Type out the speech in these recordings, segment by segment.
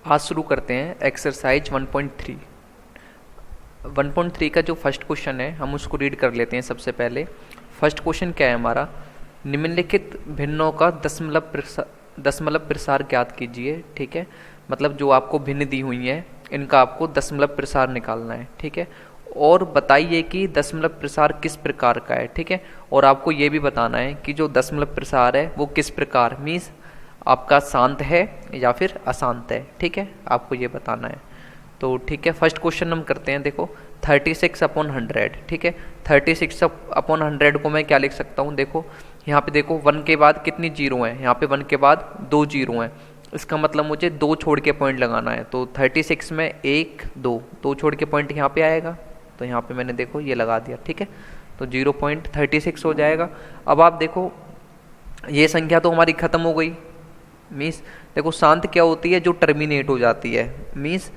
आज शुरू करते हैं एक्सरसाइज 1.3। 1.3 का जो फर्स्ट क्वेश्चन है हम उसको रीड कर लेते हैं। सबसे पहले फर्स्ट क्वेश्चन क्या है हमारा, निम्नलिखित भिन्नों का दशमलव प्रसार ज्ञात कीजिए। ठीक है, मतलब जो आपको भिन्न दी हुई हैं इनका आपको दशमलव प्रसार निकालना है। ठीक है, और बताइए कि दशमलव प्रसार किस प्रकार का है। ठीक है, और आपको ये भी बताना है कि जो दशमलव प्रसार है वो किस प्रकार मीन्स आपका शांत है या फिर अशांत है। ठीक है, आपको ये बताना है। तो ठीक है, फर्स्ट क्वेश्चन हम करते हैं। देखो 36/100। ठीक है, 36/100 को मैं क्या लिख सकता हूँ, देखो यहाँ पे देखो 1 के बाद कितनी जीरो हैं, यहाँ पे 1 के बाद 2 जीरो हैं। इसका मतलब मुझे 2 छोड़ के पॉइंट लगाना है। तो 36 में 1 2 छोड़ के पॉइंट यहाँ पे आएगा। तो यहाँ पे मैंने देखो ये लगा दिया। ठीक है, तो 0.36 हो जाएगा। अब आप देखो ये संख्या तो हमारी ख़त्म हो गई। मीन्स देखो शांत क्या होती है, जो टर्मिनेट हो जाती है, मीन्स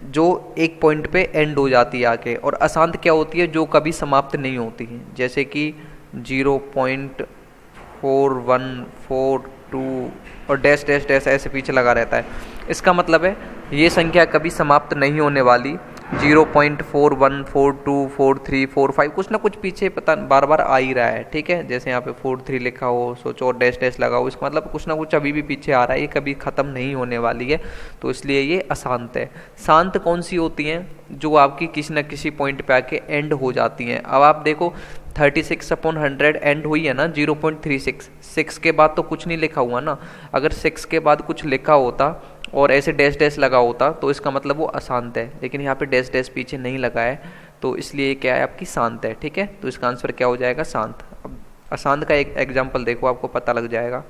जो एक पॉइंट पे एंड हो जाती है आके। और अशांत क्या होती है, जो कभी समाप्त नहीं होती है, जैसे कि 0.4142 और डैश डैश डैश ऐसे पीछे लगा रहता है। इसका मतलब है ये संख्या कभी समाप्त नहीं होने वाली। 0.41424345 कुछ ना कुछ पीछे पता बार बार आ ही रहा है। ठीक है, जैसे यहाँ पे 43 लिखा हो, सोचो और डैश डैश लगा हो, इसका मतलब कुछ ना कुछ अभी भी पीछे आ रहा है, ये कभी ख़त्म नहीं होने वाली है। तो इसलिए ये अशांत है। शांत कौन सी होती हैं, जो आपकी किसी न किसी पॉइंट पे आके एंड हो जाती हैं। अब आप देखो 36/100 एंड हुई है ना 0.36, 6 के बाद तो कुछ नहीं लिखा हुआ ना। अगर 6 के बाद कुछ लिखा होता और ऐसे डैश डैश लगा होता तो इसका मतलब वो अशांत है, लेकिन यहाँ पे डैश डैश पीछे नहीं लगा है, तो इसलिए क्या है आपकी शांत है। ठीक है, तो इसका आंसर क्या हो जाएगा, शांत। अब अशांत का एक एग्जाम्पल देखो, आपको पता लग जाएगा।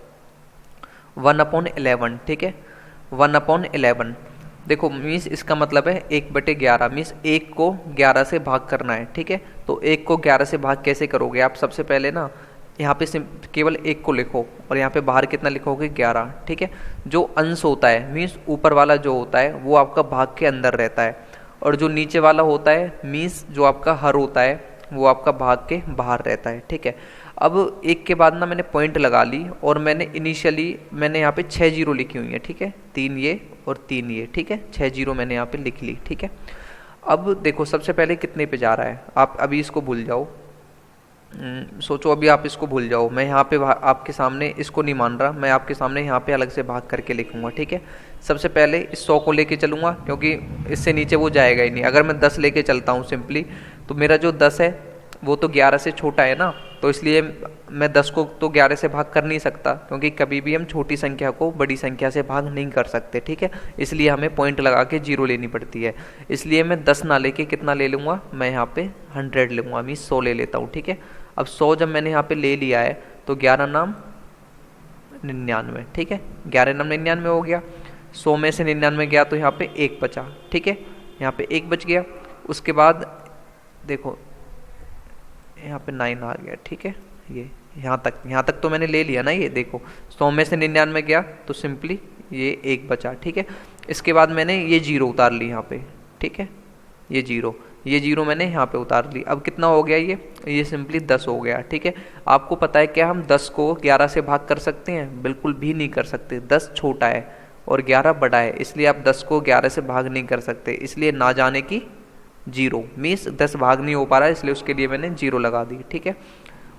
1/11। ठीक है, 1/11 देखो मीन्स इसका मतलब है 1/11 मीन्स 1 को 11 से भाग करना है। ठीक है, तो 1 को 11 से भाग कैसे करोगे आप, सबसे पहले ना यहाँ पे केवल 1 को लिखो और यहाँ पे बाहर कितना लिखोगे, 11। ठीक है, जो अंश होता है मीन्स ऊपर वाला जो होता है वो आपका भाग के अंदर रहता है, और जो नीचे वाला होता है मीन्स जो आपका हर होता है वो आपका भाग के बाहर रहता है। ठीक है, अब 1 के बाद ना मैंने पॉइंट लगा ली और मैंने मैंने यहाँ पे 6 जीरो लिखी हुई है। ठीक है, 3 ये और 3 ये। ठीक है, 6 जीरो मैंने यहाँ पे लिख ली। ठीक है, अब देखो सबसे पहले कितने पे जा रहा है, आप अभी इसको भूल जाओ। सोचो अभी आप इसको भूल जाओ। मैं यहाँ पे आपके सामने इसको नहीं मान रहा, मैं आपके सामने यहाँ पे अलग से भाग करके लिखूंगा। ठीक है, सबसे पहले इस 100 को लेके चलूँगा क्योंकि इससे नीचे वो जाएगा ही नहीं। अगर मैं 10 लेके चलता हूँ सिंपली, तो मेरा जो 10 है वो तो 11 से छोटा है ना, तो इसलिए मैं 10 को तो 11 से भाग कर नहीं सकता, क्योंकि कभी भी हम छोटी संख्या को बड़ी संख्या से भाग नहीं कर सकते। ठीक है, इसलिए हमें पॉइंट लगा के जीरो लेनी पड़ती है। इसलिए मैं 10 ना लेके कितना ले लूँगा, मैं यहाँ पे 100 लूँगा, मीन 100 ले लेता हूँ। ठीक है, अब 100 जब मैंने यहाँ पे ले लिया है तो 11 नाम 99। ठीक है, 11 नाम 99 हो गया। 100 में से 99 गया तो यहाँ पे 1 बचा। ठीक है, यहाँ पे 1 बच गया। उसके बाद देखो यहाँ पे 9 आ गया। ठीक है, ये यहाँ तक तो मैंने ले लिया ना। ये देखो 100 में से 99 गया तो सिंपली ये 1 बचा। ठीक है, इसके बाद मैंने ये जीरो उतार ली यहाँ पे। ठीक है, ये जीरो मैंने यहाँ पे उतार ली। अब कितना हो गया, ये सिंपली 10 हो गया। ठीक है, आपको पता है क्या हम 10 को 11 से भाग कर सकते हैं, बिल्कुल भी नहीं कर सकते। 10 छोटा है और 11 बड़ा है, इसलिए आप 10 को 11 से भाग नहीं कर सकते। इसलिए ना जाने की जीरो मीन्स 10 भाग नहीं हो पा रहा है, इसलिए उसके लिए मैंने जीरो लगा दी। ठीक है,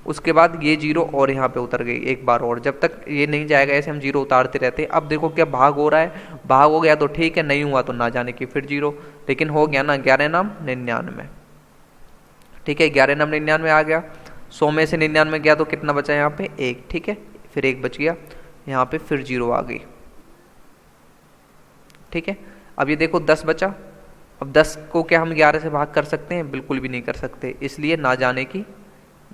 उसके बाद ये जीरो और यहाँ पे उतर गई एक बार और। जब तक ये नहीं जाएगा ऐसे हम जीरो उतारते रहते हैं। अब देखो क्या भाग हो रहा है, भाग हो गया तो ठीक है, नहीं हुआ तो ना जाने की फिर जीरो, लेकिन हो गया ना 11 नाम 99। ठीक है, 11 नाम 99 आ गया। 100 में से 99 गया तो कितना बचा यहाँ पे 1। ठीक है, फिर 1 बच गया, यहाँ पे फिर जीरो आ गई। ठीक है, अब ये देखो 10 बचा। अब 10 को क्या हम 11 से भाग कर सकते हैं, बिल्कुल भी नहीं कर सकते, इसलिए ना जाने की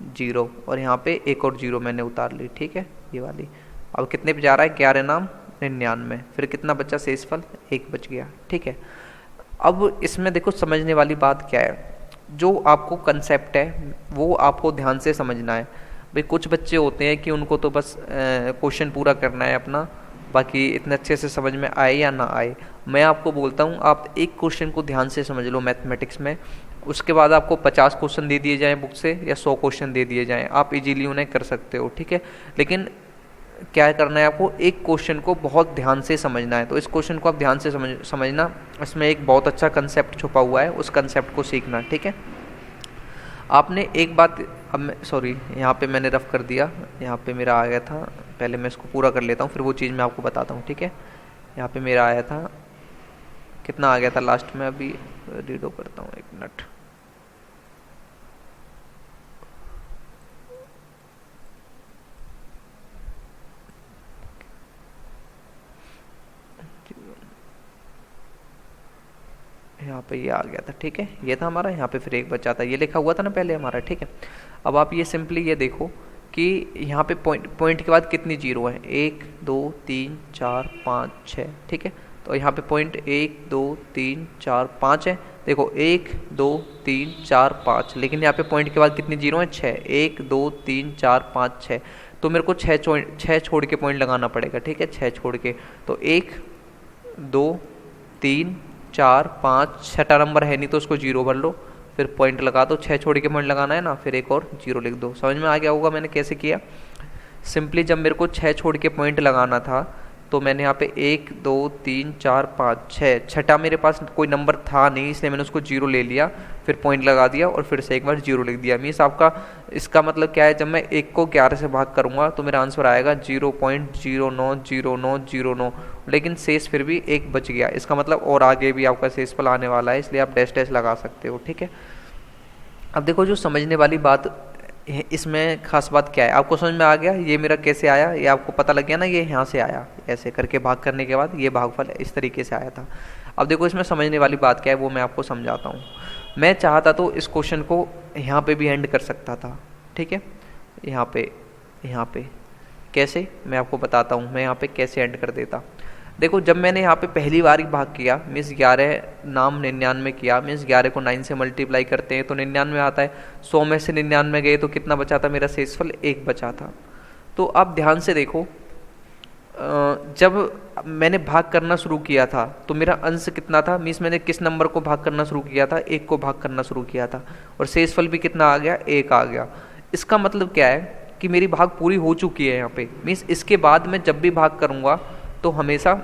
जीरो, और यहाँ पे एक और जीरो मैंने उतार ली। ठीक है, ये वाली। अब कितने पे जा रहा है, 11 नाम 99, फिर कितना बचा शेषफल 1 बच गया। ठीक है, अब इसमें देखो समझने वाली बात क्या है, जो आपको कंसेप्ट है वो आपको ध्यान से समझना है। भाई कुछ बच्चे होते हैं कि उनको तो बस क्वेश्चन पूरा करना है अपना, बाकी इतने अच्छे से समझ में आए या ना आए। मैं आपको बोलता हूँ आप एक क्वेश्चन को ध्यान से समझ लो मैथमेटिक्स में, उसके बाद आपको 50 क्वेश्चन दे दिए जाएं बुक से या 100 क्वेश्चन दे दिए जाएं, आप इजीली उन्हें कर सकते हो। ठीक है, लेकिन क्या करना है आपको, एक क्वेश्चन को बहुत ध्यान से समझना है। तो इस क्वेश्चन को आप ध्यान से समझना, इसमें एक बहुत अच्छा कंसेप्ट छुपा हुआ है, उस कंसेप्ट को सीखना, ठीक है। आपने एक बात, अब मैं सॉरी यहाँ पे मैंने रफ कर दिया, यहाँ पे मेरा आ गया था, पहले मैं इसको पूरा कर लेता हूँ फिर वो चीज़ मैं आपको बताता हूँ, ठीक है। यहाँ पे मेरा आया था, कितना आ गया था लास्ट में, अभी रीडो करता हूँ, 1 मिनट। यहाँ पे ये आ गया था, ठीक है, ये था हमारा, यहाँ पे फिर एक बचा था, ये लिखा हुआ था ना पहले हमारा, ठीक है। अब आप ये सिंपली ये देखो कि यहाँ पे पॉइंट के बाद कितनी जीरो है, 1 2 3 4 5 6, ठीक है। तो यहाँ पे पॉइंट 1 2 3 4 5 है, देखो 1 2 3 4 5, लेकिन यहाँ पे पॉइंट के बाद कितनी जीरो है, 6, 1 2 3 4 5 6, तो मेरे को 6 छोड़ के पॉइंट लगाना पड़ेगा, ठीक है, 6 छोड़ के। तो 1 2 3 4 5, 6 नंबर है नहीं तो उसको जीरो भर लो, फिर पॉइंट लगा दो, 6 छोड़ के पॉइंट लगाना है ना, फिर एक और जीरो लिख दो। समझ में आ गया होगा मैंने कैसे किया। सिंपली जब मेरे को 6 छोड़ के पॉइंट लगाना था तो मैंने यहाँ पे 1 2 3 4 5 6, छठा मेरे पास कोई नंबर था नहीं, इसलिए मैंने उसको जीरो ले लिया, फिर पॉइंट लगा दिया और फिर से एक बार जीरो लिख दिया। मीन्स आपका इसका मतलब क्या है, जब मैं 1 को 11 से भाग करूँगा तो मेरा आंसर आएगा 0.090909, लेकिन शेष फिर भी 1 बच गया, इसका मतलब और आगे भी आपका शेषफल आने वाला है, इसलिए आप डैश डैश लगा सकते हो, ठीक है। अब देखो जो समझने वाली बात इसमें खास बात क्या है, आपको समझ में आ गया ये मेरा कैसे आया, ये आपको पता लग गया ना, ये यहाँ से आया, ऐसे करके भाग करने के बाद ये भागफल इस तरीके से आया था। अब देखो इसमें समझने वाली बात क्या है वो मैं आपको समझाता हूँ। मैं चाहता तो इस क्वेश्चन को यहाँ पे भी एंड कर सकता था, ठीक है, यहाँ पे कैसे मैं आपको बताता हूँ, मैं यहाँ पे कैसे एंड कर देता। देखो जब मैंने यहाँ पे पहली बार ही भाग किया, मीन्स 11 नाम 99 किया, मीन्स 11 को 9 से मल्टीप्लाई करते हैं तो 99 आता है, 100 में से 99 गए तो कितना बचा था मेरा शेषफल, 1 बचा था। तो आप ध्यान से देखो, जब मैंने भाग करना शुरू किया था तो मेरा अंश कितना था, मीन्स मैंने किस नंबर को भाग करना शुरू किया था, 1 को भाग करना शुरू किया था, और शेषफल भी कितना आ गया, 1 आ गया। इसका मतलब क्या है कि मेरी भाग पूरी हो चुकी है यहाँ पे, मीन्स इसके बाद मैं जब भी भाग करूँगा तो हमेशा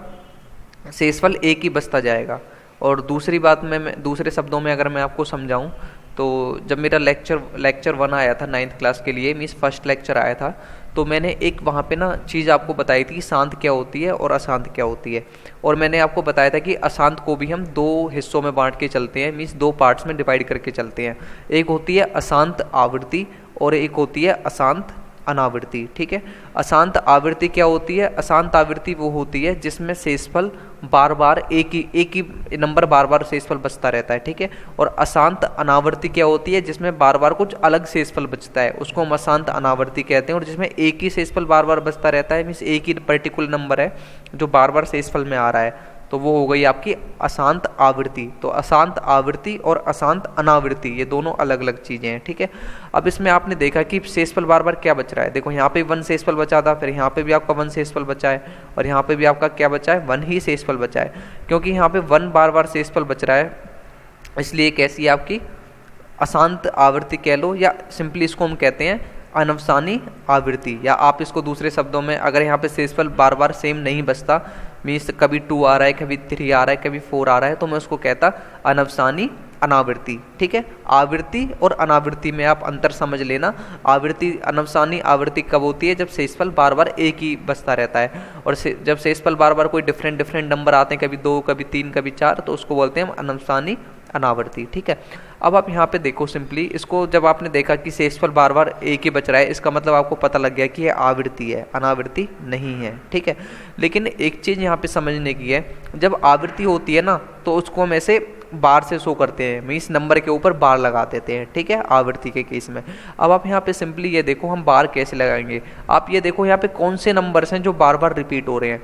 शेषफल 1 ही बचता जाएगा। और दूसरी बात में मैं दूसरे शब्दों में अगर मैं आपको समझाऊं तो जब मेरा लेक्चर 1 आया था 9th क्लास के लिए, मीन्स फर्स्ट लेक्चर आया था, तो मैंने एक वहाँ पे ना चीज़ आपको बताई थी कि शांत क्या होती है और अशांत क्या होती है। और मैंने आपको बताया था कि अशांत को भी हम 2 हिस्सों में बांट के चलते हैं, मीन्स 2 पार्ट्स में डिवाइड करके चलते हैं। एक होती है अशांत आवृत्ति और एक होती है अशांत अनावृत्ति, ठीक है। अशांत आवृत्ति क्या होती है, अशांत आवृत्ति वो होती है जिसमें शेषफल बार बार एक ही नंबर बार बार शेषफल बचता रहता है, ठीक है। और अशांत अनावृत्ति क्या होती है, जिसमें बार बार कुछ अलग शेषफल बचता है, उसको हम अशांत अनावृत्ति कहते हैं। और जिसमें एक ही शेषफल बार बार बचता रहता है, मीन्स एक ही पर्टिकुलर नंबर है जो बार बार शेषफल में आ रहा है, तो वो हो गई आपकी अशांत आवृत्ति। तो अशांत आवृत्ति और अशांत अनावृत्ति ये दोनों अलग अलग चीज़ें हैं, ठीक है। अब इसमें आपने देखा कि शेषफल बार बार क्या बच रहा है, देखो यहाँ पे 1 शेषफल बचा था, फिर यहाँ पे भी आपका 1 शेषफल बचा है, और यहाँ पे भी आपका क्या बचा है, 1 ही शेषफल बचा है। क्योंकि यहाँ पे 1 बार बार शेषफल बच रहा है, इसलिए कैसी है आपकी अशांत आवृत्ति कह लो, या सिंपली इसको हम कहते हैं अनवसानी आवृत्ति। या आप इसको दूसरे शब्दों में, अगर यहाँ पे शेषफल बार बार सेम नहीं बचता, मीन्स कभी 2 आ रहा है, कभी 3 आ रहा है, कभी 4 आ रहा है, तो मैं उसको कहता अनवसानी अनावृत्ति, ठीक है। आवृत्ति और अनावृत्ति में आप अंतर समझ लेना। आवृत्ति अनवसानी आवृत्ति कब होती है, जब शेषफल बार बार एक ही बचता रहता है, और जब शेषफल बार बार कोई डिफरेंट नंबर आते हैं, कभी 2 कभी 3 कभी 4, तो उसको बोलते हैं अनवसानी अनावृत्ति, ठीक है। अब आप यहाँ पे देखो, सिंपली इसको जब आपने देखा कि शेषफल बार बार एक ही बच रहा है, इसका मतलब आपको पता लग गया कि ये आवृत्ति है, अनावृत्ति नहीं है, ठीक है। लेकिन एक चीज़ यहाँ पे समझने की है, जब आवृत्ति होती है ना तो उसको हम ऐसे बार से शो करते हैं, मीन्स नंबर के ऊपर बार लगा देते हैं, ठीक है, आवृत्ति के केस में। अब आप यहाँ पे सिंपली ये देखो हम बार कैसे लगाएंगे। आप ये देखो यहाँ पे कौन से नंबर्स हैं जो बार बार रिपीट हो रहे हैं।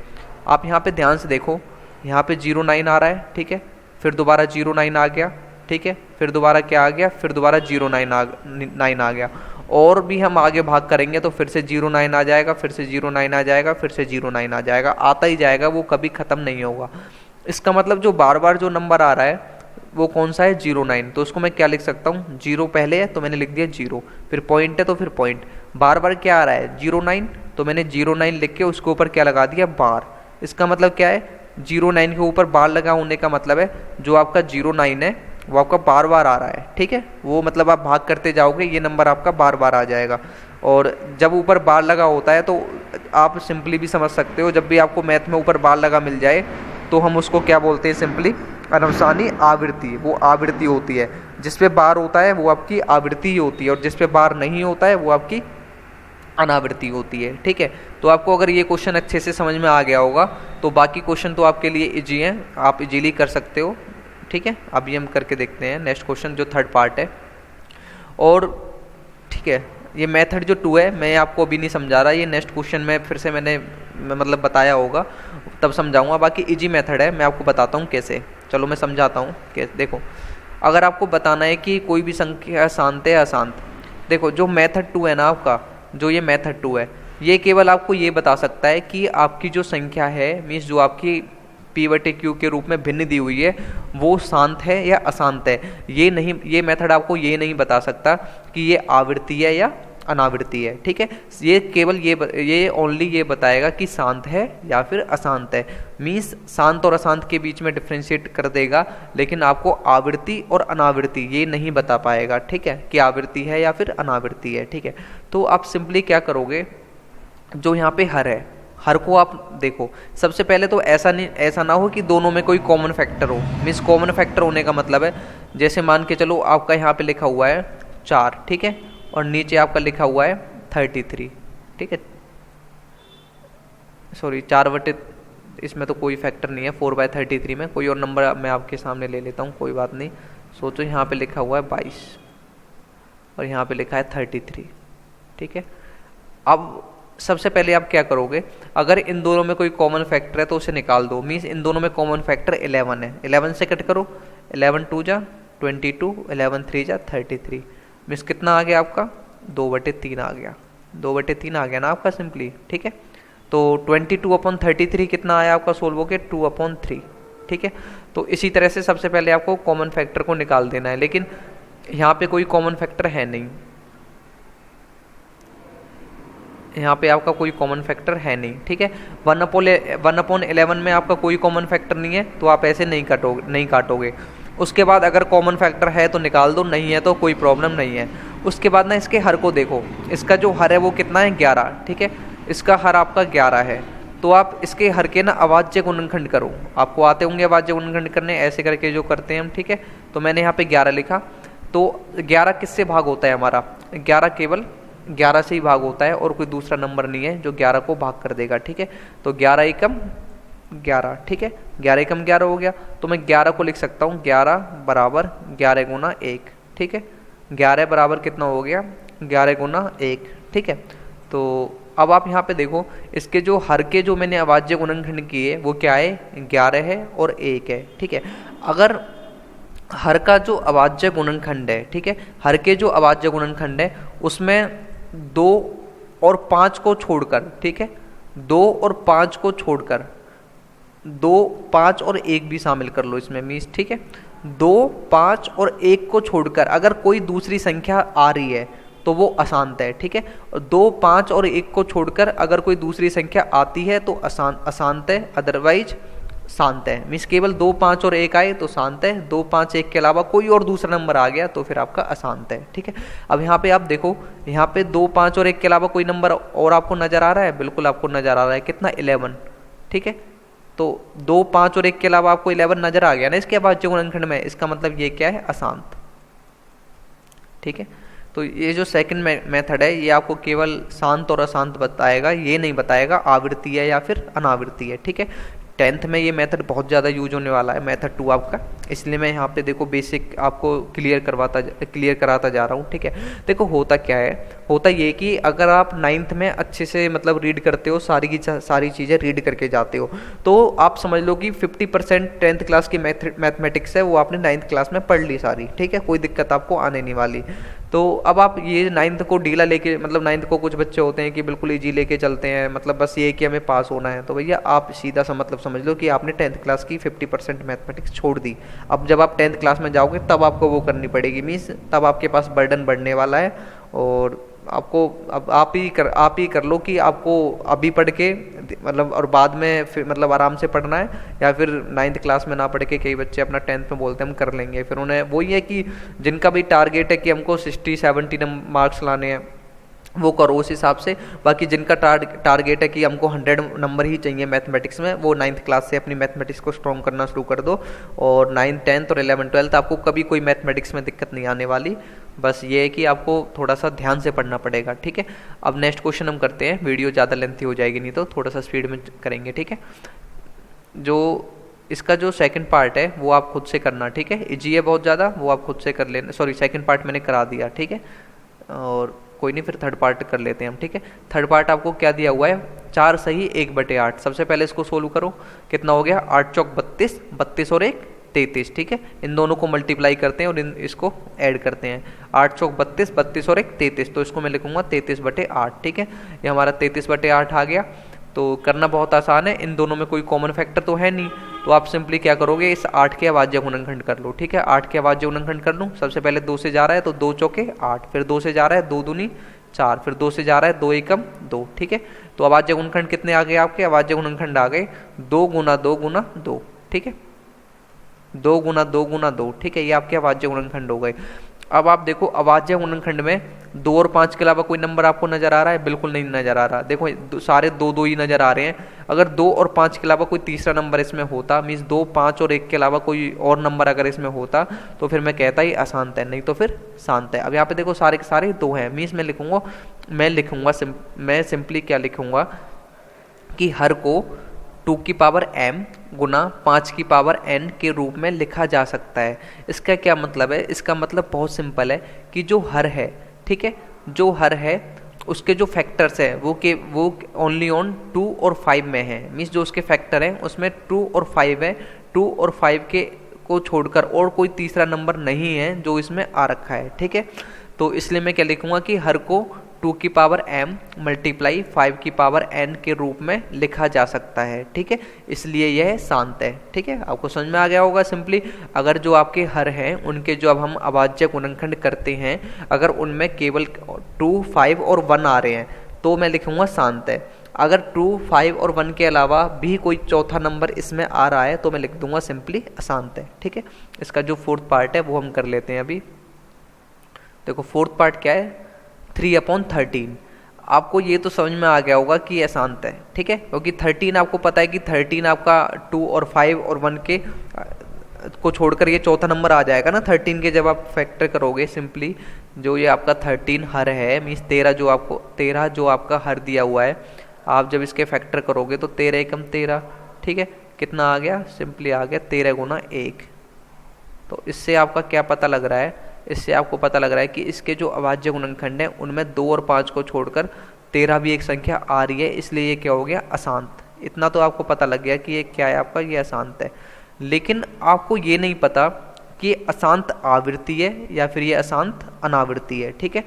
आप यहाँ पे ध्यान से देखो, यहाँ पे 09 आ रहा है, ठीक है, फिर दोबारा 09 आ गया, ठीक है, फिर दोबारा क्या आ गया, फिर दोबारा 09 आ गया। और भी हम आगे भाग करेंगे तो फिर से 09 आ जाएगा, फिर से 09 आ जाएगा, फिर से 09 आ जाएगा, आता ही जाएगा, वो कभी ख़त्म नहीं होगा। इसका मतलब जो बार बार जो नंबर आ रहा है वो कौन सा है, 09। तो उसको मैं क्या लिख सकता हूँ, 0 पहले है तो मैंने लिख दिया 0, फिर पॉइंट है तो फिर पॉइंट, बार बार क्या आ रहा है 09, तो मैंने 09 लिख के उसके ऊपर क्या लगा दिया, बार। इसका मतलब क्या है, 09 के ऊपर बार लगा होने का मतलब है जो आपका 09 है वो आपका बार बार आ रहा है, ठीक है। वो मतलब आप भाग करते जाओगे ये नंबर आपका बार बार आ जाएगा। और जब ऊपर बार लगा होता है तो आप सिंपली भी समझ सकते हो, जब भी आपको मैथ में ऊपर बार लगा मिल जाए तो हम उसको क्या बोलते हैं, सिंपली अनवसानी आवृत्ति। वो आवृत्ति होती है, जिस पे बार होता है वो आपकी आवृत्ति ही होती है, और जिस पे बार नहीं होता है वो आपकी अनावृत्ति होती है, ठीक है। तो आपको अगर ये क्वेश्चन अच्छे से समझ में आ गया होगा तो बाकी क्वेश्चन तो आपके लिए इजी हैं, आप इजीली कर सकते हो, ठीक है। अभी हम करके देखते हैं नेक्स्ट क्वेश्चन जो थर्ड पार्ट है। और ठीक है, ये मेथड जो 2 है मैं आपको अभी नहीं समझा रहा, ये नेक्स्ट क्वेश्चन में फिर से मैंने मतलब बताया होगा तब समझाऊंगा। बाकी इजी मेथड है, मैं आपको बताता हूँ कैसे। चलो मैं समझाता हूँ कैसे। देखो अगर आपको बताना है कि कोई भी संख्या शांत है अशांत, देखो जो मेथड 2 है ना आपका, जो ये मेथड 2 है ये केवल आपको ये बता सकता है कि आपकी जो संख्या है मीन्स जो आपकी P/Q के रूप में भिन्न दी हुई है वो शांत है या अशांत है। ये नहीं, ये मेथड आपको ये नहीं बता सकता कि ये आवृत्ति है या अनावृत्ति है, ठीक है। ये केवल ये ओनली ये बताएगा कि शांत है या फिर अशांत है। मीन्स शांत और अशांत के बीच में डिफ्रेंशिएट कर देगा, लेकिन आपको आवृत्ति और अनावृत्ति ये नहीं बता पाएगा, ठीक है, कि आवृत्ति है या फिर अनावृत्ति है, ठीक है। तो आप सिंपली क्या करोगे, जो यहाँ पे हर है, हर को आप देखो। सबसे पहले तो ऐसा ना हो कि दोनों में कोई कॉमन फैक्टर हो। मीन्स कॉमन फैक्टर होने का मतलब है जैसे मान के चलो आपका यहाँ पे लिखा हुआ है 4, ठीक है, और नीचे आपका लिखा हुआ है 33, ठीक है। सॉरी 4/, इसमें तो कोई फैक्टर नहीं है 4/33 में। कोई और नंबर मैं आपके सामने ले लेता हूँ, कोई बात नहीं। सोचो यहाँ पे लिखा हुआ है 22 और यहाँ पे लिखा है 33, ठीक है। अब सबसे पहले आप क्या करोगे, अगर इन दोनों में कोई कॉमन फैक्टर है तो उसे निकाल दो। मीन्स इन दोनों में कॉमन फैक्टर 11 है, 11 से कट करो, 11 2 जा 22, 11 3 जा 33। मीन्स कितना आ गया आपका, 2/3 आ गया, 2/3 आ गया ना आपका सिंपली, ठीक है। तो 22/33 कितना आया आपका, सोल्व हो गया 2/3, ठीक है। तो इसी तरह से सबसे पहले आपको कॉमन फैक्टर को निकाल देना है, लेकिन यहाँ पे कोई कॉमन फैक्टर है नहीं, यहाँ पे आपका कोई कॉमन फैक्टर है नहीं, ठीक है। 1/11 में आपका कोई कॉमन फैक्टर नहीं है तो आप ऐसे नहीं काटोगे। उसके बाद अगर कॉमन फैक्टर है तो निकाल दो, नहीं है तो कोई प्रॉब्लम नहीं है। उसके बाद ना इसके हर को देखो, इसका जो हर है वो कितना है, 11, ठीक है। इसका हर आपका 11 है, तो आप इसके हर के ना अभाज्य गुणनखंड करो। आपको आते होंगे अभाज्य गुणनखंड करने, ऐसे करके जो करते हैं हम, ठीक है। तो मैंने यहाँ पे 11 लिखा, तो 11 किससे भाग होता है हमारा, 11 केवल 11 से ही भाग होता है, और कोई दूसरा नंबर नहीं है जो 11 को भाग कर देगा, ठीक है। तो 11 एकम 11, ठीक है, 11 एकम 11 हो गया। तो मैं 11 को लिख सकता हूँ 11 बराबर 11 गुना 1, ठीक है। 11 बराबर कितना हो गया, 11 गुना 1, ठीक है। तो अब आप यहाँ पे देखो इसके जो हर के जो मैंने अभाज्य गुणनखंड किए वो क्या है, 11 है और 1 है, ठीक है। अगर हर का जो अभाज्य गुणनखंड है, ठीक है, हर के जो अभाज्य गुणनखंड है उसमें 2 और 5 को छोड़कर, ठीक है, 2 और 5 को छोड़कर, 2, 5 और 1 भी शामिल कर लो इसमें मीन्स, ठीक है। 2, 5 और 1 को छोड़कर अगर कोई दूसरी संख्या आ रही है तो वो अशांत है, ठीक है। और 2, 5 और 1 को छोड़कर अगर कोई दूसरी संख्या आती है तो अशांत है, अदरवाइज शांत है। मीन्स केवल 2, 5 और 1 आए तो शांत है, 2, 5, 1 के अलावा कोई और दूसरा नंबर आ गया तो फिर आपका अशांत है, ठीक है। अब यहाँ पे आप देखो, यहाँ पे 2, 5 और 1 के अलावा कोई नंबर और आपको नजर आ रहा है, बिल्कुल आपको नजर आ रहा है, कितना, 11, ठीक है। तो 2, 5 और 1 के अलावा आपको 11 नजर आ गया ना इसके अभाज्य गुणनखंड में, इसका मतलब ये क्या है, अशांत, ठीक है। तो ये जो सेकंड मेथड है ये आपको केवल शांत और अशांत बताएगा, ये नहीं बताएगा आवृत्ति है या फिर अनावृत्ति है, ठीक है। 10th में ये मेथड बहुत ज़्यादा यूज होने वाला है, मेथड 2 आपका, इसलिए मैं यहाँ पे देखो बेसिक आपको क्लियर कराता जा रहा हूँ, ठीक है। देखो होता क्या है, होता ये कि अगर आप 9th में अच्छे से मतलब रीड करते हो, सारी की सारी चीज़ें रीड करके जाते हो, तो आप समझ लो कि 50% 10th क्लास की मैथमेटिक्स है वो आपने 9th क्लास में पढ़ ली सारी, ठीक है, कोई दिक्कत आपको आने नहीं वाली। तो अब आप ये 9th को ढीला लेके, मतलब 9th को कुछ बच्चे होते हैं कि बिल्कुल ईजी लेके चलते हैं, मतलब बस ये कि हमें पास होना है, तो भैया आप सीधा सा मतलब समझ लो कि आपने 10th क्लास की 50% मैथमेटिक्स छोड़ दी। अब जब आप 10th क्लास में जाओगे तब आपको वो करनी पड़ेगी, मीन्स तब आपके पास बर्डन बढ़ने वाला है और आपको अब आप ही कर लो कि आपको अभी पढ़ के मतलब और बाद में फिर मतलब आराम से पढ़ना है, या फिर 9th क्लास में ना पढ़ के कई बच्चे अपना 10th में बोलते हैं हम कर लेंगे, फिर उन्हें वही है कि जिनका भी टारगेट है कि हमको 60-70 मार्क्स लाने हैं वो करो उस हिसाब से। बाकी जिनका टारगेट है कि हमको 100 नंबर ही चाहिए मैथमेटिक्स में, वो 9th क्लास से अपनी मैथमेटिक्स को स्ट्रॉन्ग करना शुरू कर दो, और 9th 10th और 11th 12th आपको कभी कोई मैथमेटिक्स में दिक्कत नहीं आने वाली। बस ये है कि आपको थोड़ा सा ध्यान से पढ़ना पड़ेगा, ठीक है। अब नेक्स्ट क्वेश्चन हम करते हैं, वीडियो ज़्यादा लेंथी हो जाएगी नहीं तो थोड़ा सा स्पीड में करेंगे, ठीक है। जो इसका जो सेकंड पार्ट है वो आप खुद से करना, ठीक है। इजी है बहुत ज़्यादा, वो आप खुद से कर लेना। सॉरी, सेकंड पार्ट मैंने करा दिया, ठीक है, और कोई नहीं, फिर थर्ड पार्ट कर लेते हैं हम, ठीक है। थर्ड पार्ट आपको क्या दिया हुआ है, 4 सही 1 बटे 8। सबसे पहले इसको सोल्व करो, कितना हो गया, 8 चौक 32, 32 और 1 33, ठीक है। इन दोनों को मल्टीप्लाई करते हैं और इसको ऐड करते हैं, 8 चौक 32, 32 और 1 33, तो इसको मैं लिखूंगा 33 बटे 8, ठीक है। ये हमारा 33 बटे 8 आ गया। तो करना बहुत आसान है, इन दोनों में कोई कॉमन फैक्टर तो है नहीं, तो आप सिंपली क्या करोगे, इस 8 के अभाज्य गुणनखंड कर लो, ठीक है। 8 के अभाज्य गुणनखंड कर लूँ, सबसे पहले 2 से जा रहा है तो 2 चौके 8, फिर 2 से जा रहा है 2 दूनी 4, फिर 2 से जा रहा है 2 एकम 2, ठीक है। तो अभाज्य गुणनखंड कितने आ गए आपके, अभाज्य गुणनखंड आ गए 2 गुना 2 गुना 2, ठीक है, 2 गुना 2 गुना 2, ठीक है। ये आपके अभाज्य गुणनखंड हो गए। अब आप देखो अभाज्य गुणनखंड में 2 और 5 के अलावा कोई नंबर आपको नजर आ रहा है, बिल्कुल नहीं नजर आ रहा। देखो सारे 2 ही नजर आ रहे हैं। अगर 2 और 5 के अलावा कोई तीसरा नंबर इसमें होता, मीन्स 2, 5 और 1 के अलावा कोई और नंबर अगर इसमें होता तो फिर मैं कहता ही अशांत है, नहीं तो फिर शांत है। अब यहाँ पे देखो सारे के सारे 2 हैं, मीन्स मैं सिंपली क्या लिखूंगा कि हर को 2 की पावर m गुना 5 की पावर n के रूप में लिखा जा सकता है। इसका क्या मतलब है, इसका मतलब बहुत सिंपल है कि जो हर है, ठीक है, जो हर है उसके जो फैक्टर्स है वो ओनली ऑन 2 और 5 में है। मीन्स जो उसके फैक्टर हैं उसमें 2 और 5 है, 2 और 5 के को छोड़कर और कोई तीसरा नंबर नहीं है जो इसमें आ रखा है, ठीक है। तो इसलिए मैं क्या लिखूंगा कि हर को 2 की पावर m मल्टीप्लाई 5 की पावर n के रूप में लिखा जा सकता है, ठीक है। इसलिए यह शांत है, ठीक है। आपको समझ में आ गया होगा सिंपली। अगर जो आपके हर हैं उनके जो अब हम अभाज्य गुणनखंड करते हैं, अगर उनमें केवल 2, 5 और 1 आ रहे हैं तो मैं लिखूंगा शांत है। अगर 2, 5 और 1 के अलावा भी कोई चौथा नंबर इसमें आ रहा है तो मैं लिख दूंगा सिंपली अशांत है, ठीक है। इसका जो फोर्थ पार्ट है वो हम कर लेते हैं अभी। देखो फोर्थ पार्ट क्या है, 3/13। आपको ये तो समझ में आ गया होगा कि ये अशांत है, ठीक है, क्योंकि 13 आपको पता है कि 13 आपका 2 और 5 और 1 के को छोड़कर ये चौथा नंबर आ जाएगा ना 13 के। जब आप फैक्टर करोगे सिंपली, जो ये आपका 13 हर है, मीन्स 13 जो आपका हर दिया हुआ है, आप जब इसके फैक्टर करोगे तो 13 एकम 13, ठीक है। कितना आ गया, सिंपली आ गया 13 गुना 1। तो इससे आपका क्या पता लग रहा है, इससे आपको पता लग रहा है कि इसके जो अभाज्य गुणनखंड हैं उनमें 2 और 5 को छोड़कर 13 भी एक संख्या आ रही है, इसलिए ये क्या हो गया, अशांत। इतना तो आपको पता लग गया कि ये क्या है आपका, ये अशांत है। लेकिन आपको ये नहीं पता कि ये अशांत आवृत्ति है या फिर ये अशांत अनावृत्ति है, ठीक है।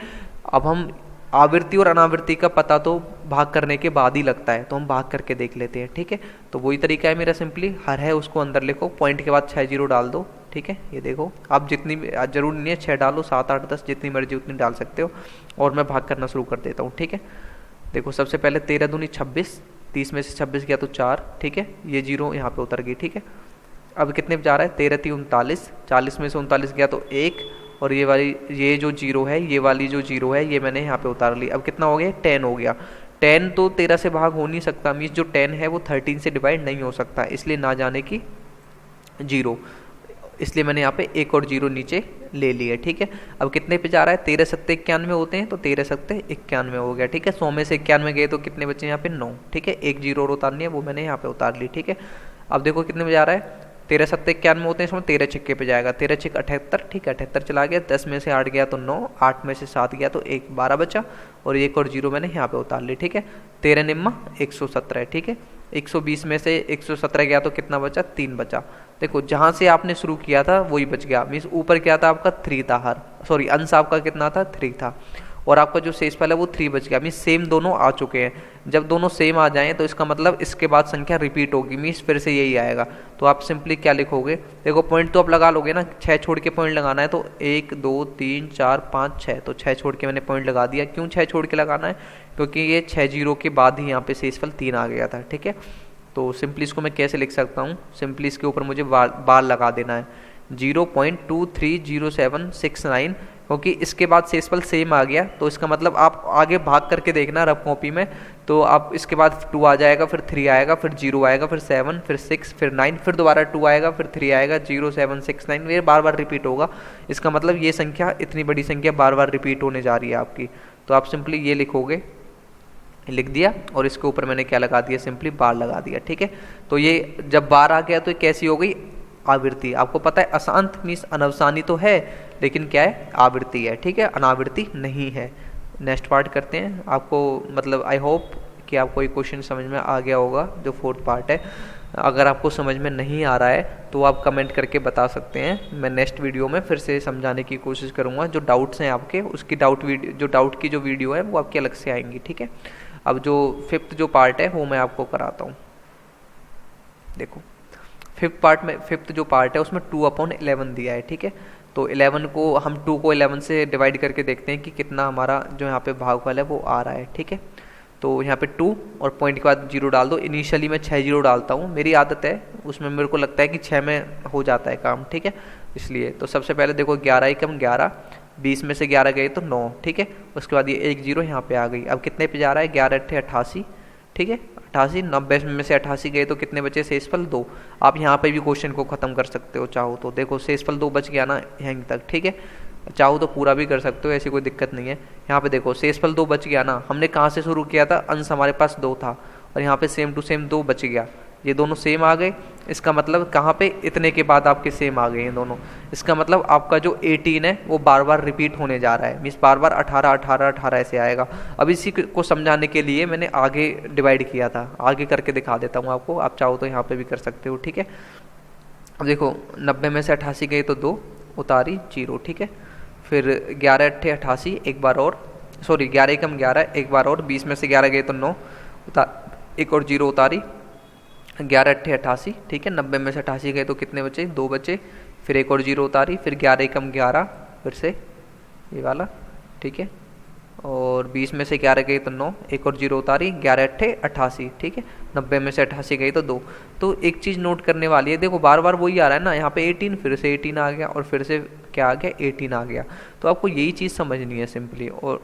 अब हम आवृत्ति और अनावृत्ति का पता तो भाग करने के बाद ही लगता है, तो हम भाग करके देख लेते हैं, ठीक है। तो वही तरीका है मेरा, सिंपली हर है उसको अंदर लिखो, पॉइंट के बाद 6 जीरो डाल दो, ठीक है। ये देखो आप जितनी जरूरी नहीं है 6 डालो, 7, 8, 10 जितनी मर्जी उतनी डाल सकते हो, और मैं भाग करना शुरू कर देता हूँ, ठीक है। देखो सबसे पहले 13 दूनी 26, 30 में से 26 गया तो 4, ठीक है, ये जीरो यहाँ पे उतर गई, ठीक है। अब कितने पे जा रहा है, 13 3 39, 40 में से 39 गया तो 1, और ये जो जीरो है, ये वाली जो जीरो है ये मैंने यहाँ पे उतार ली। अब कितना हो गया, 10 हो गया। 10 तो 13 से भाग हो नहीं सकता, मीन्स जो 10 है वो 13 से डिवाइड नहीं हो सकता, इसलिए ना जाने की जीरो, इसलिए मैंने यहाँ पे एक और जीरो नीचे ले लिया, ठीक है। अब कितने पे जा रहा है, 13 सत्ते 91 होते हैं, तो 13 सत्ते 91 हो गया, ठीक है। 100 में से 91 गए तो कितने बचे यहाँ पे, 9, ठीक है। एक जीरो और उतारनी है, वो मैंने यहाँ पे उतार ली, ठीक है। अब देखो कितने पे जा रहा है, 13 सत्ते 91 होते हैं, इसमें 13 छिक्के पे जाएगा, 13 छिक 78, ठीक है, 78 चला गया। 10 में से 8 गया तो 9, 8 में से 7 गया तो 1, 12 बचा, और एक और जीरो मैंने यहाँ पे उतार ली, ठीक है। 13 निम्मा 117, ठीक है। 120 में से 117 गया तो कितना बचा, 3 बचा। देखो जहाँ से आपने शुरू किया था वही बच गया, मीन्स ऊपर क्या था आपका 3 था, अंश आपका कितना था, 3 था, और आपका जो शेषफल है वो 3 बच गया, मीन्स सेम दोनों आ चुके हैं। जब दोनों सेम आ जाएं तो इसका मतलब इसके बाद संख्या रिपीट होगी, मीन्स फिर से यही आएगा। तो आप सिंपली क्या लिखोगे, देखो पॉइंट तो आप लगा लोगे ना, 6 छोड़ के पॉइंट लगाना है, तो 1 2 3 4 5 6, तो 6 छोड़ के मैंने पॉइंट लगा दिया। क्यों 6 छोड़ के लगाना है, क्योंकि ये 6 जीरो के बाद ही यहाँ पे शेषफल 3 आ गया था, ठीक है। तो सिंपली इसको मैं कैसे लिख सकता हूँ, सिंपली इसके ऊपर मुझे बार लगा देना है 0.230769, क्योंकि इसके बाद शेषफल सेम आ गया। तो इसका मतलब आप आगे भाग करके देखना रफ कॉपी में, तो आप इसके बाद 2 आ जाएगा, फिर 3 आएगा, फिर 0 आएगा, फिर 7, फिर 6, फिर 9, फिर दोबारा 2 आएगा, फिर 3 आएगा, 0 7 6 9, ये बार बार रिपीट होगा। इसका मतलब ये संख्या, इतनी बड़ी संख्या बार बार रिपीट होने जा रही है आपकी। तो आप सिंपली ये लिखोगे, लिख दिया, और इसके ऊपर मैंने क्या लगा दिया, सिंपली बार लगा दिया, ठीक है। तो ये जब बार आ गया तो ये कैसी हो गई, आवृत्ति। आपको पता है अशांत मीन्स अनवसानी तो है, लेकिन क्या है, आवृत्ति है, ठीक है, अनावृत्ति नहीं है। नेक्स्ट पार्ट करते हैं। आपको मतलब आई होप कि आपको ये क्वेश्चन समझ में आ गया होगा, जो 4th पार्ट है। अगर आपको समझ में नहीं आ रहा है तो आप कमेंट करके बता सकते हैं, मैं नेक्स्ट वीडियो में फिर से समझाने की कोशिश करूँगा। जो डाउट्स हैं आपके, उसकी डाउट की जो वीडियो है वो आपकी अलग से आएंगी, ठीक है। अब जो 5th जो पार्ट है वो मैं आपको कराता हूँ। देखो 5th जो पार्ट है उसमें 2/11 दिया है, ठीक है। तो 11 को हम 2 को 11 से डिवाइड करके देखते हैं कि कितना हमारा जो यहाँ पे भागफल है वो आ रहा है, ठीक है। तो यहाँ पे 2 और पॉइंट के बाद 0 डाल दो। इनिशियली मैं 6 0 डालता हूँ, मेरी आदत है, उसमें मेरे को लगता है कि 6 में हो जाता है काम, ठीक है, इसलिए। तो सबसे पहले देखो 11 एकम 11, 20 में से 11 गए तो 9, ठीक है। उसके बाद ये 1 0 यहाँ पे आ गई। अब कितने पे जा रहा है, 11 8 88, ठीक है, 88। 90 में से 88 गए तो कितने बचे, शेषफल 2। आप यहाँ पे भी क्वेश्चन को खत्म कर सकते हो चाहो तो। देखो शेषफल 2 बच गया ना यहीं तक, ठीक है। चाहो तो पूरा भी कर सकते हो, ऐसी कोई दिक्कत नहीं है। यहाँ पे देखो शेषफल 2 बच गया ना, हमने कहाँ से शुरू किया था, अंश हमारे पास 2 था, और यहाँ पे सेम टू सेम 2 बच गया। ये दोनों सेम आ गए, इसका मतलब कहाँ पे, इतने के बाद आपके सेम आ गए हैं दोनों। इसका मतलब आपका जो 18 है वो बार बार रिपीट होने जा रहा है, मीन्स बार बार 18 18 18 ऐसे आएगा। अब इसी को समझाने के लिए मैंने आगे डिवाइड किया था, आगे करके दिखा देता हूँ आपको, आप चाहो तो यहाँ पे भी कर सकते हो, ठीक है। अब देखो 90 में से 88 गए तो 2 उतारी 0, ठीक है। फिर 11 8 88 एक बार और, सॉरी 11 एकम 11 एक बार और, 20 में से 11 गए तो 9 एक और 0 उतारी, 11 8 88, ठीक है। 90 में से 88 गए तो कितने बचे, 2 बचे, फिर एक और 0 उतारी, फिर 11 एकम 11 फिर से ये वाला, ठीक है। और 20 में से 11 गए तो 9 एक और 0 उतारी, 11 8 88, ठीक है। 90 में से 88 गई तो 2। तो एक चीज़ नोट करने वाली है, देखो बार बार वही आ रहा है ना, यहाँ पे 18 फिर से 18 आ गया, और फिर से क्या आ गया, 18 आ गया। तो आपको यही चीज़ समझनी है सिंपली, और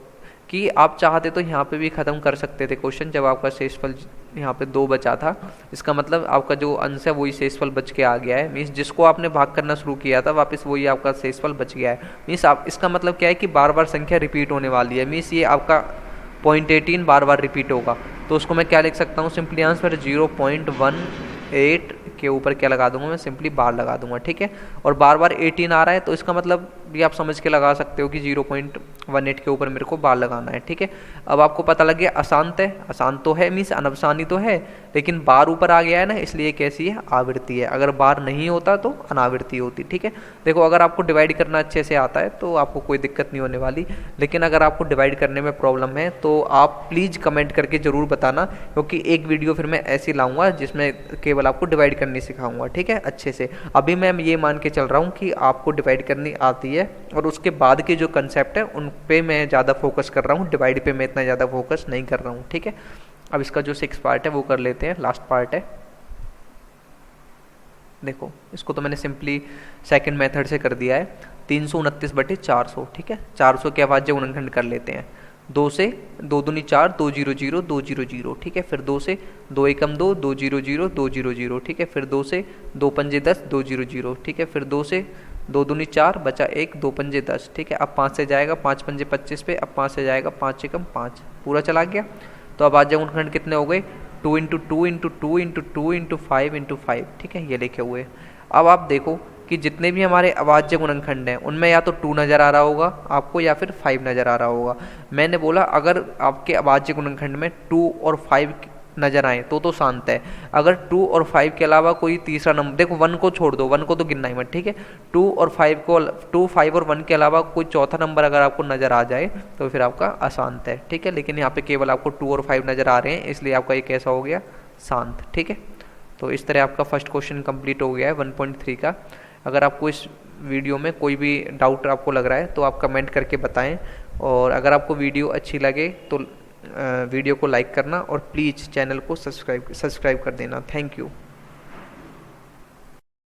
कि आप चाहते तो यहाँ पे भी ख़त्म कर सकते थे क्वेश्चन, जब आपका शेषफल यहाँ पे 2 बचा था। इसका मतलब आपका जो अंश है वही शेषफल बच के आ गया है, मीन्स जिसको आपने भाग करना शुरू किया था वापस वही आपका शेषफल बच गया है। मीन्स आप, इसका मतलब क्या है कि बार बार संख्या रिपीट होने वाली है, मीन्स ये आपका 0.18 बार बार रिपीट होगा। तो उसको मैं क्या लिख सकता हूँ, सिंपली आंसर 0.18 के ऊपर क्या लगा दूंगा मैं, सिंपली बार लगा दूंगा, ठीक है। और बार बार 18 आ रहा है, तो इसका मतलब भी आप समझ के लगा सकते हो कि 0.18 के ऊपर मेरे को बार लगाना है, ठीक है। अब आपको पता लग गया अशांत है, अशांत तो है मीन्स अनवसानी तो है, लेकिन बार ऊपर आ गया है ना, इसलिए कैसी है, आवृत्ति है। अगर बार नहीं होता तो अनावृत्ति होती, ठीक है। देखो अगर आपको डिवाइड करना अच्छे से आता है तो आपको कोई दिक्कत नहीं होने वाली, लेकिन अगर आपको डिवाइड करने में प्रॉब्लम है तो आप प्लीज़ कमेंट करके ज़रूर बताना, क्योंकि एक वीडियो फिर मैं ऐसी लाऊंगा जिसमें केवल आपको डिवाइड करनी सिखाऊंगा, ठीक है, अच्छे से। अभी मैं ये मान के चल रहा हूँ कि आपको डिवाइड करनी आती है, और उसके बाद के जो कंसेप्ट है उन पे मैं ज़्यादा फोकस कर रहा हूँ, डिवाइड पे मैं इतना ज़्यादा फोकस नहीं कर रहा हूँ, ठीक है। अब इसका जो 6 पार्ट है वो कर लेते हैं, लास्ट पार्ट है। देखो इसको तो मैंने सिंपली सेकंड मेथड से कर दिया है, 329/400, ठीक है। 400 के अभाज्य गुणनखंड कर लेते हैं, 2 से 2 दूनी 4, 2 0 0 2 0 0, ठीक है। फिर 2 से 2 एकम 2, 2 0 0 2 0 0, ठीक है। फिर 2 से 2 पंजे 10, 2 0 0, ठीक है। फिर 2 से 2 दूनी 4 बचा 1, 2 पंजे 10, ठीक है। अब 5 से जाएगा 5 पंजे 25 पे, अब 5 से जाएगा 5 एकम 5, पूरा चला गया। तो अब अभाज्य गुणनखंड कितने हो गए, 2 × 2 × 2 × 2 × 5 × 5, ठीक है, ये लिखे हुए। अब आप देखो कि जितने भी हमारे अभाज्य गुणनखंड हैं उनमें या तो 2 नज़र आ रहा होगा आपको या फिर 5 नज़र आ रहा होगा। मैंने बोला अगर आपके अभाज्य गुणनखंड में 2 और 5 नज़र आए तो शांत है। अगर 2 और 5 के अलावा कोई तीसरा नंबर, देखो 1 को छोड़ दो, 1 को तो गिनना ही मत, ठीक है। 2 और 5 और 1 के अलावा कोई चौथा नंबर अगर आपको नज़र आ जाए तो फिर आपका अशांत है, ठीक है। लेकिन यहाँ पे केवल आपको 2 और 5 नज़र आ रहे हैं, इसलिए आपका ये कैसा हो गया, शांत, ठीक है। तो इस तरह आपका फर्स्ट क्वेश्चन कंप्लीट हो गया है 1.3 का। अगर आपको इस वीडियो में कोई भी डाउट आपको लग रहा है तो आप कमेंट करके बताएं, और अगर आपको वीडियो अच्छी लगे तो वीडियो को लाइक करना और प्लीज़ चैनल को सब्सक्राइब कर देना। Thank you.